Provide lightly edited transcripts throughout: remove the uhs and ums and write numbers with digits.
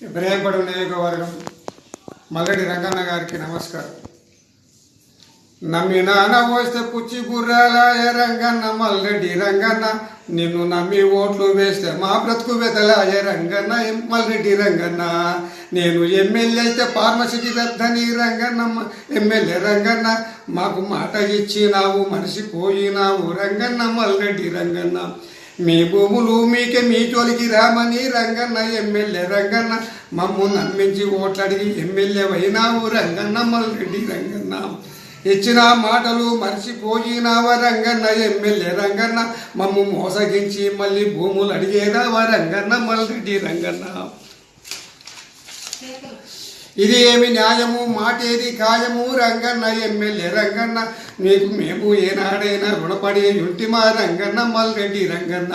ఇబ్రాహీంపేట నియోజకవర్గం మల్లెడి రంగన్న గారికి నమస్కారం. నమ్మి నాన్న వస్తే పుచ్చి గుర్రాలాయ రంగన్న మల్లెడి రంగన్న, నిన్ను నమ్మి ఓట్లు వేస్తే మా బ్రతుకు వెతలాయ రంగన్న మల్లెడి రంగన్న. నేను ఎమ్మెల్యే అయితే ఫార్మసిటీ రద్దని రంగన్న ఎమ్మెల్యే రంగన్న, మాకు మాట ఇచ్చినావు మనిషిపోయినావు రంగన్న మల్లెడి రంగన్న. మీ భూములు మీకే మీ జోలికి రామని రంగన్న ఎమ్మెల్యే రంగన్న, మమ్ము నమ్మించి ఓట్లడిగి ఎమ్మెల్యే అయినావు రంగన్న మల్లెడి రంగన్న. ఇచ్చిన మాటలు మర్చిపోయినావ రంగన్న ఎమ్మెల్యే రంగన్న, మమ్ము మోసగించి మళ్ళీ భూములు అడిగేదావా రంగన్న మల్లెడి రంగన్న. ఇది ఏమి న్యాయము మాటేది ఖాయము రంగన్న ఎమ్మెల్యే రంగన్న, నీకు మేము ఏనాడైనా రుణపడి ఉంటిమా రంగన్న మల్లెడి రంగన్న.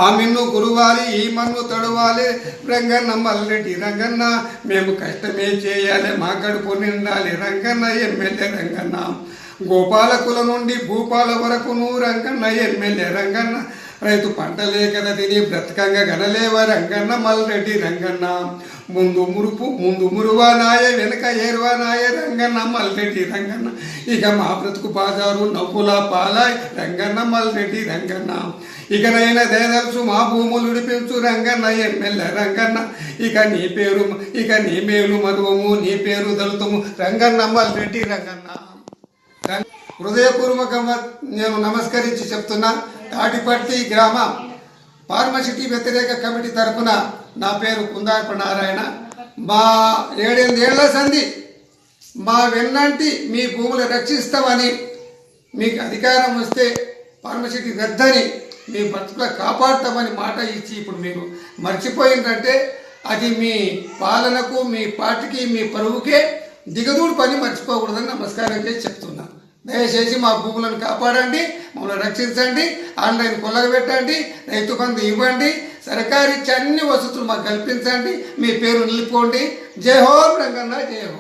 ఆ మిన్ను కురువాలి ఈ మన్ను తడవాలి రంగన్న మల్లెడి రంగన్న, మేము కష్టమే చేయాలి మా కడుపు నిండాలి రంగన్న ఎమ్మెల్యే రంగన్న. గోపాలకుల నుండి భూపాల వరకును రంగన్న ఎమ్మెల్యే రంగన్న, రైతు పంటలే కదా తిని బ్రతకంగా గనలేవ రంగన్న మల్లెడి రంగన్న. ముందు మురువానాయ వెనక ఏర్వానాయ రంగన్న మల్లెడి రంగన్న, ఇక మా బ్రతుకు బాజారు నవ్వుల పాలాయ్ రంగన్న మల్లెడి రంగన్న. ఇకనైనా దయదలుచు మా భూములు విడిపించు రంగన్న ఎమ్మెల్యే రంగన్న, ఇక నీ మేలు మరువము నీ పేరు దళుతము రంగన్న మల్లెడి రంగన్న. హృదయపూర్వకంగా నేను నమస్కరించి చెప్తున్నా. తాటిపర్తి గ్రామ ఫార్మసిటీ వ్యతిరేక కమిటీ తరఫున నా పేరు కుందార్ప నారాయణ. మా 7 ఏళ్ల సంధి మా వెన్నంటి మీ భూములు రక్షిస్తామని, మీకు అధికారం వస్తే ఫార్మసిటీ రద్దని మీ బ్రతుకుల కాపాడుతామని మాట ఇచ్చి ఇప్పుడు మీరు మర్చిపోయిందంటే అది మీ పాలనకు మీ పార్టీకి మీ పరువుకే దిగదూడు పని మర్చిపోకూడదని నమస్కారం చేసి చెప్తున్నా. దయచేసి మా భూములను కాపాడండి, మమ్మల్ని రక్షించండి, ఆన్లైన్ కొల్లగా పెట్టండి, రైతు బంధు ఇవ్వండి, సర్కారు ఇచ్చే అన్ని వసతులు మాకు కల్పించండి, మీ పేరు నిలుపుకోండి. జై హో రంగన్న, జై హో.